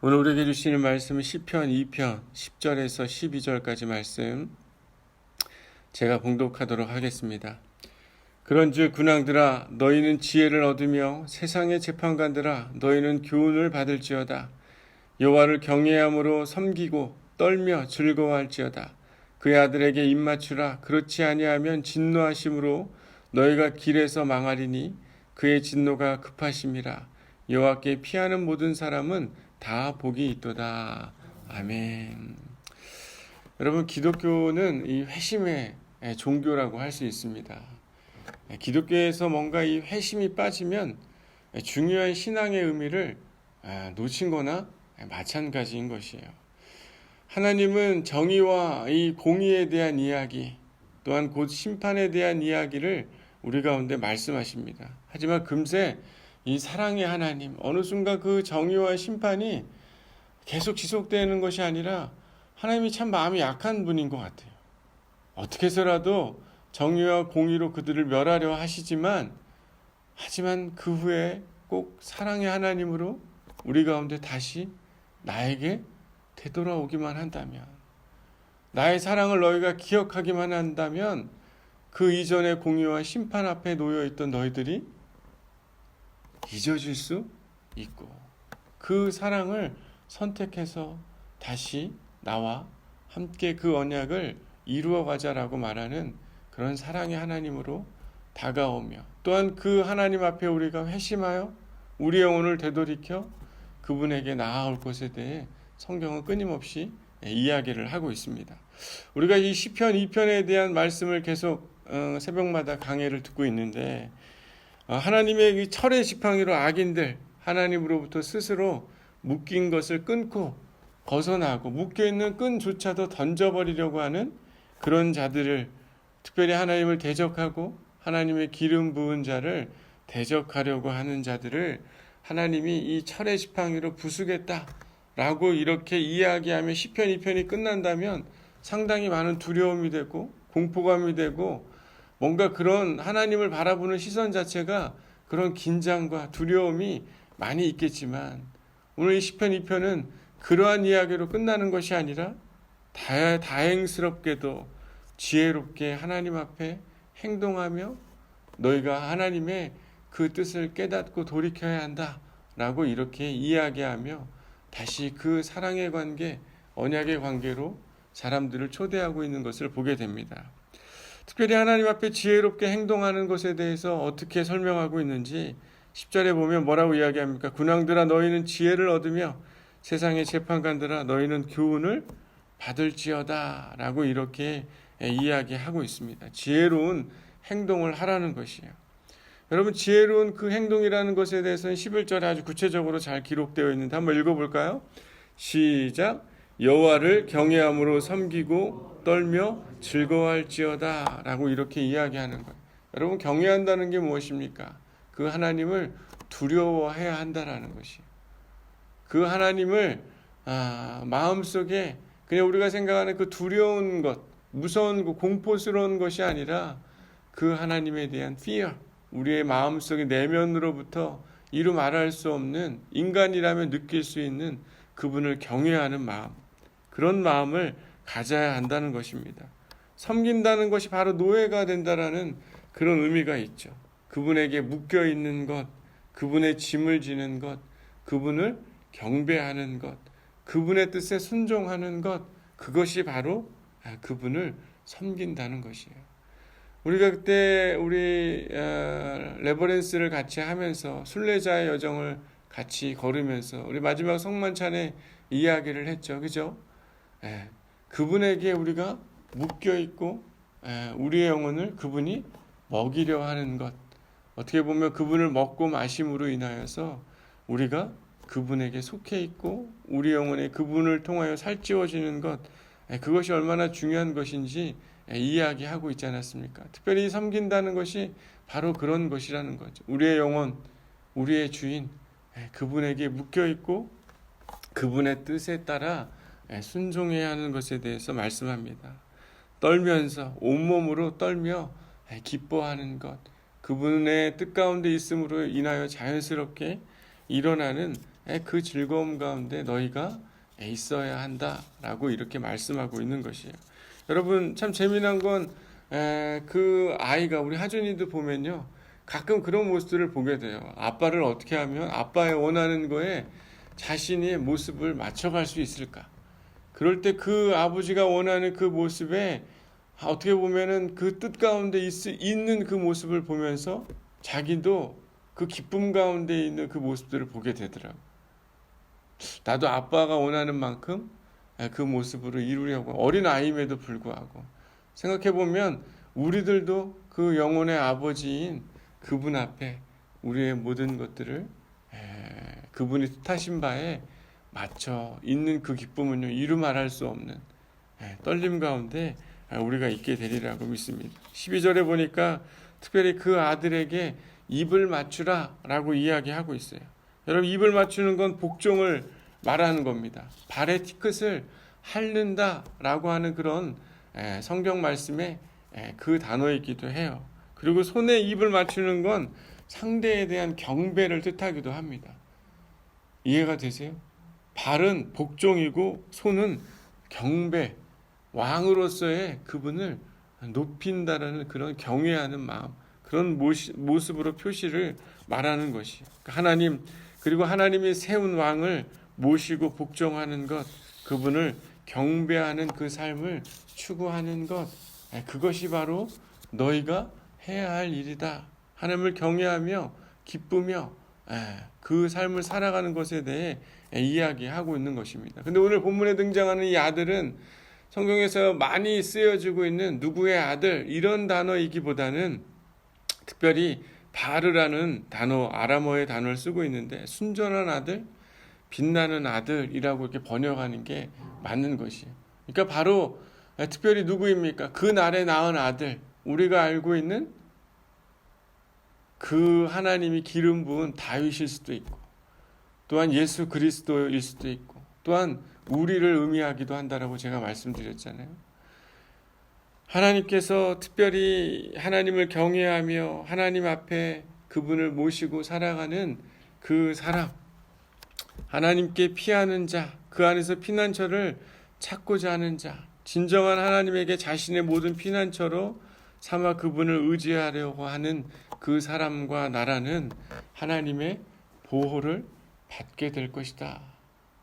오늘 우리에게 주시는 말씀은 시편 2편 10절에서 12절까지 말씀 제가 봉독하도록 하겠습니다. 그런즉 군왕들아 너희는 지혜를 얻으며 세상의 재판관들아 너희는 교훈을 받을지어다. 여호와를 경외함으로 섬기고 떨며 즐거워할지어다. 그의 아들에게 입맞추라. 그렇지 아니하면 진노하심으로 너희가 길에서 망하리니 그의 진노가 급하심이라. 여호와께 피하는 모든 사람은 다 복이 있도다. 아멘. 여러분, 기독교는 이 회심의 종교라고 할 수 있습니다. 기독교에서 뭔가 이 회심이 빠지면 중요한 신앙의 의미를 놓친 거나 마찬가지인 것이에요. 하나님은 정의와 이 공의에 대한 이야기, 또한 곧 심판에 대한 이야기를 우리 가운데 말씀하십니다. 하지만 금세 이 사랑의 하나님, 어느 순간 그 정의와 심판이 계속 지속되는 것이 아니라 하나님이 참 마음이 약한 분인 것 같아요. 어떻게 해서라도 정의와 공의로 그들을 멸하려 하시지만, 하지만 그 후에 꼭 사랑의 하나님으로 우리 가운데 다시 나에게 되돌아오기만 한다면, 나의 사랑을 너희가 기억하기만 한다면 그 이전의 공의와 심판 앞에 놓여있던 너희들이 잊어질 수 있고 그 사랑을 선택해서 다시 나와 함께 그 언약을 이루어 가자라고 말하는 그런 사랑의 하나님으로 다가오며, 또한 그 하나님 앞에 우리가 회심하여 우리 영혼을 되돌이켜 그분에게 나아올 것에 대해 성경은 끊임없이 이야기를 하고 있습니다. 우리가 이 시편 2편에 대한 말씀을 계속 새벽마다 강해를 듣고 있는데, 하나님의 이 철의 지팡이로 악인들, 하나님으로부터 스스로 묶인 것을 끊고 벗어나고 묶여있는 끈조차도 던져버리려고 하는 그런 자들을, 특별히 하나님을 대적하고 하나님의 기름 부은 자를 대적하려고 하는 자들을 하나님이 이 철의 지팡이로 부수겠다라고 이렇게 이야기하며 시편 2편이 끝난다면 상당히 많은 두려움이 되고 공포감이 되고, 뭔가 그런 하나님을 바라보는 시선 자체가 그런 긴장과 두려움이 많이 있겠지만, 오늘 이 시편 2편은 그러한 이야기로 끝나는 것이 아니라 다행스럽게도 지혜롭게 하나님 앞에 행동하며 너희가 하나님의 그 뜻을 깨닫고 돌이켜야 한다라고 이렇게 이야기하며 다시 그 사랑의 관계, 언약의 관계로 사람들을 초대하고 있는 것을 보게 됩니다. 특별히 하나님 앞에 지혜롭게 행동하는 것에 대해서 어떻게 설명하고 있는지 10절에 보면 뭐라고 이야기합니까? 군왕들아 너희는 지혜를 얻으며 세상의 재판관들아 너희는 교훈을 받을지어다 라고 이렇게 이야기하고 있습니다. 지혜로운 행동을 하라는 것이에요. 여러분, 지혜로운 그 행동이라는 것에 대해서는 11절에 아주 구체적으로 잘 기록되어 있는데 한번 읽어볼까요? 시작. 여호와를 경외함으로 섬기고 떨며 즐거워할지어다 라고 이렇게 이야기하는 거예요. 여러분, 경외한다는 게 무엇입니까? 그 하나님을 두려워해야 한다라는 것이에요. 그 하나님을 마음속에 그냥 우리가 생각하는 그 두려운 것, 무서운 그 공포스러운 것이 아니라 그 하나님에 대한 fear, 우리의 마음속의 내면으로부터 이루 말할 수 없는, 인간이라면 느낄 수 있는 그분을 경외하는 마음, 그런 마음을 가져야 한다는 것입니다. 섬긴다는 것이 바로 노예가 된다라는 그런 의미가 있죠. 그분에게 묶여 있는 것, 그분의 짐을 지는 것, 그분을 경배하는 것, 그분의 뜻에 순종하는 것, 그것이 바로 그분을 섬긴다는 것이에요. 우리가 그때 우리 레버런스를 같이 하면서 순례자의 여정을 같이 걸으면서 우리 마지막 성만찬에 이야기를 했죠. 그죠? 그분에게 우리가 묶여 있고 우리의 영혼을 그분이 먹이려 하는 것, 어떻게 보면 그분을 먹고 마심으로 인하여서 우리가 그분에게 속해 있고 우리 영혼에 그분을 통하여 살찌워지는 것, 그것이 얼마나 중요한 것인지 이야기하고 있지 않았습니까? 특별히 섬긴다는 것이 바로 그런 것이라는 거죠. 우리의 영혼, 우리의 주인, 그분에게 묶여 있고 그분의 뜻에 따라 순종해야 하는 것에 대해서 말씀합니다. 떨면서 온몸으로 떨며 기뻐하는 것, 그분의 뜻 가운데 있음으로 인하여 자연스럽게 일어나는 그 즐거움 가운데 너희가 있어야 한다라고 이렇게 말씀하고 있는 것이에요. 여러분 참 재미난 건 그 아이가 우리 하준이도 보면요. 가끔 그런 모습들을 보게 돼요. 아빠를 어떻게 하면 아빠의 원하는 거에 자신의 모습을 맞춰갈 수 있을까? 그럴 때 그 아버지가 원하는 그 모습에 어떻게 보면은 그 뜻 가운데 있는 그 모습을 보면서 자기도 그 기쁨 가운데 있는 그 모습들을 보게 되더라고. 나도 아빠가 원하는 만큼 그 모습으로 이루려고 어린 아이임에도 불구하고 생각해 보면 우리들도 그 영혼의 아버지인 그분 앞에 우리의 모든 것들을 그분이 뜻하신 바에 맞춰 있는 그 기쁨은요 이루 말할 수 없는 떨림 가운데 우리가 있게 되리라고 믿습니다. 12절에 보니까 특별히 그 아들에게 입을 맞추라 라고 이야기하고 있어요. 여러분 입을 맞추는 건 복종을 말하는 겁니다. 발의 티끝을 핥는다 라고 하는 그런 성경 말씀에 그 단어이기도 해요. 그리고 손에 입을 맞추는 건 상대에 대한 경배를 뜻하기도 합니다. 이해가 되세요? 발은 복종이고 손은 경배, 왕으로서의 그분을 높인다라는 그런 경외하는 마음, 그런 모습으로 표시를 말하는 것이에요. 하나님, 그리고 하나님이 세운 왕을 모시고 복종하는 것, 그분을 경배하는 그 삶을 추구하는 것, 그것이 바로 너희가 해야 할 일이다. 하나님을 경외하며 기쁘며 그 삶을 살아가는 것에 대해 이야기하고 있는 것입니다. 근데 오늘 본문에 등장하는 이 아들은 성경에서 많이 쓰여지고 있는 누구의 아들 이런 단어이기보다는 특별히 바르라는 단어, 아람어의 단어를 쓰고 있는데 순전한 아들, 빛나는 아들이라고 이렇게 번역하는 게 맞는 것이에요. 그러니까 바로 특별히 누구입니까? 그 날에 낳은 아들, 우리가 알고 있는 그 하나님이 기름 부은 다윗일 수도 있고 또한 예수 그리스도일 수도 있고 또한 우리를 의미하기도 한다라고 제가 말씀드렸잖아요. 하나님께서 특별히 하나님을 경외하며 하나님 앞에 그분을 모시고 살아가는 그 사람, 하나님께 피하는 자, 그 안에서 피난처를 찾고자 하는 자, 진정한 하나님에게 자신의 모든 피난처로 삼아 그분을 의지하려고 하는 그 사람과 나라는 하나님의 보호를 받게 될 것이다.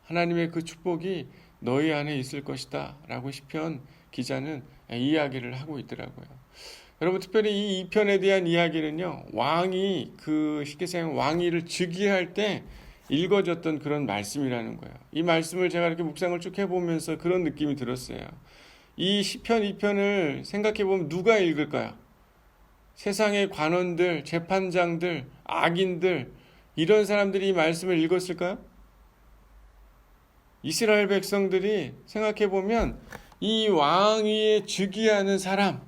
하나님의 그 축복이 너희 안에 있을 것이다. 라고 시편 기자는 이야기를 하고 있더라고요. 여러분 특별히 이 2편에 대한 이야기는요. 왕이 그 쉽게 생각하면 왕위를 즉위할 때 읽어졌던 그런 말씀이라는 거예요. 이 말씀을 제가 이렇게 묵상을 쭉 해보면서 그런 느낌이 들었어요. 이 시편 2편을 생각해보면 누가 읽을까요? 세상의 관원들, 재판장들, 악인들 이런 사람들이 이 말씀을 읽었을까요? 이스라엘 백성들이 생각해보면 이 왕위에 즉위하는 사람,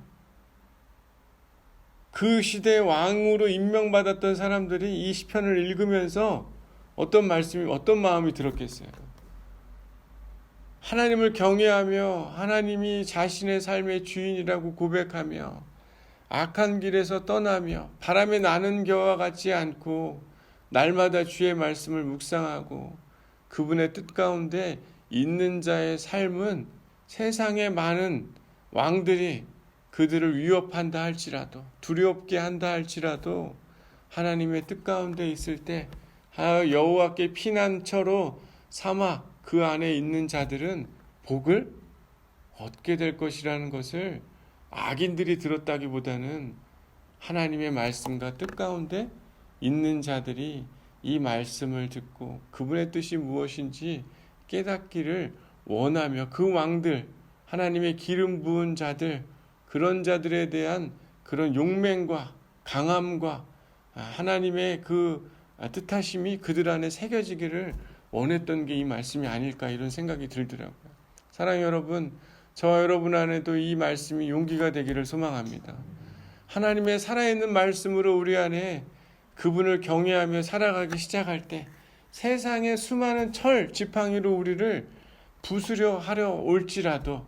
그 시대의 왕으로 임명받았던 사람들이 이 시편을 읽으면서 어떤 마음이 들었겠어요? 하나님을 경외하며 하나님이 자신의 삶의 주인이라고 고백하며 악한 길에서 떠나며 바람에 나는 겨와 같지 않고 날마다 주의 말씀을 묵상하고 그분의 뜻 가운데 있는 자의 삶은 세상의 많은 왕들이 그들을 위협한다 할지라도 두렵게 한다 할지라도 하나님의 뜻 가운데 있을 때 여호와께 피난처로 삼아 그 안에 있는 자들은 복을 얻게 될 것이라는 것을 악인들이 들었다기보다는 하나님의 말씀과 뜻 가운데 있는 자들이 이 말씀을 듣고 그분의 뜻이 무엇인지 깨닫기를 원하며 그 왕들, 하나님의 기름 부은 자들, 그런 자들에 대한 그런 용맹과 강함과 하나님의 그 뜻하심이 그들 안에 새겨지기를 원했던 게 이 말씀이 아닐까 이런 생각이 들더라고요. 사랑하는 여러분, 저와 여러분 안에도 이 말씀이 용기가 되기를 소망합니다. 하나님의 살아있는 말씀으로 우리 안에 그분을 경외하며 살아가기 시작할 때 세상의 수많은 철 지팡이로 우리를 부수려 하려 올지라도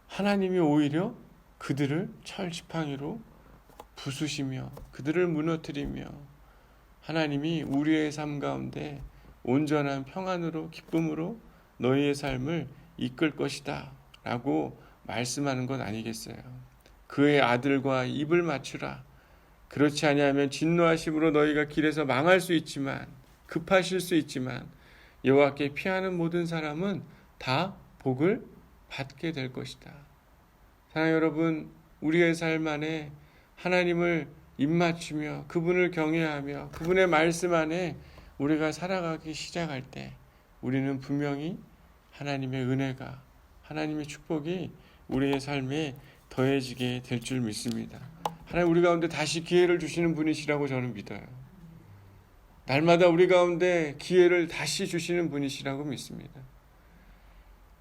하나님이 오히려 그들을 철 지팡이로 부수시며 그들을 무너뜨리며 하나님이 우리의 삶 가운데 온전한 평안으로 기쁨으로 너희의 삶을 이끌 것이다 라고 말씀하는 것 아니겠어요. 그의 아들과 입을 맞추라. 그렇지 아니하면 진노하심으로 너희가 길에서 망할 수 있지만, 급하실 수 있지만 여호와께 피하는 모든 사람은 다 복을 받게 될 것이다. 사랑하는 여러분, 우리의 삶 안에 하나님을 입맞추며 그분을 경외하며 그분의 말씀 안에 우리가 살아가기 시작할 때 우리는 분명히 하나님의 은혜가, 하나님의 축복이 우리의 삶에 더해지게 될 줄 믿습니다. 하나님 우리 가운데 다시 기회를 주시는 분이시라고 저는 믿어요. 날마다 우리 가운데 기회를 다시 주시는 분이시라고 믿습니다.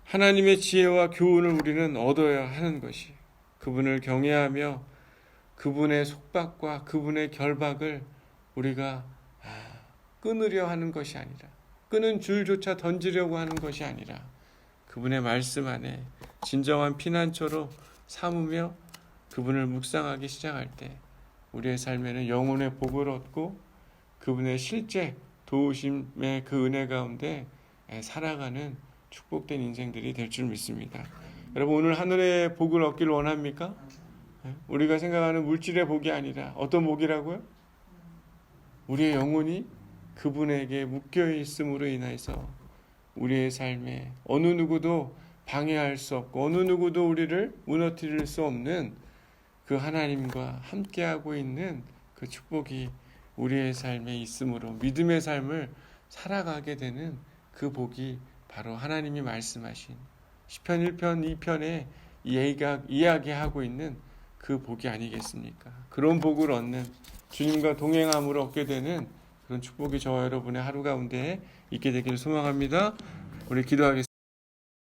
하나님의 지혜와 교훈을 우리는 얻어야 하는 것이, 그분을 경외하며 그분의 속박과 그분의 결박을 우리가 끊으려 하는 것이 아니라, 끄는 줄조차 던지려고 하는 것이 아니라 그분의 말씀 안에 진정한 피난처로 삼으며 그분을 묵상하기 시작할 때 우리의 삶에는 영혼의 복을 얻고 그분의 실제 도우심의 그 은혜 가운데 살아가는 축복된 인생들이 될 줄 믿습니다. 여러분, 오늘 하늘의 복을 얻기를 원합니까? 우리가 생각하는 물질의 복이 아니라 어떤 복이라고요? 우리의 영혼이 그분에게 묶여 있음으로 인해서 우리의 삶에 어느 누구도 방해할 수 없고 어느 누구도 우리를 무너뜨릴 수 없는 그 하나님과 함께하고 있는 그 축복이 우리의 삶에 있으므로 믿음의 삶을 살아가게 되는 그 복이 바로 하나님이 말씀하신 시편 1편 2편에 이야기하고 있는 그 복이 아니겠습니까? 그런 복을 얻는, 주님과 동행함으로 얻게 되는 그런 축복이 저와 여러분의 하루 가운데 있게 되기를 소망합니다. 우리 기도하겠습니다.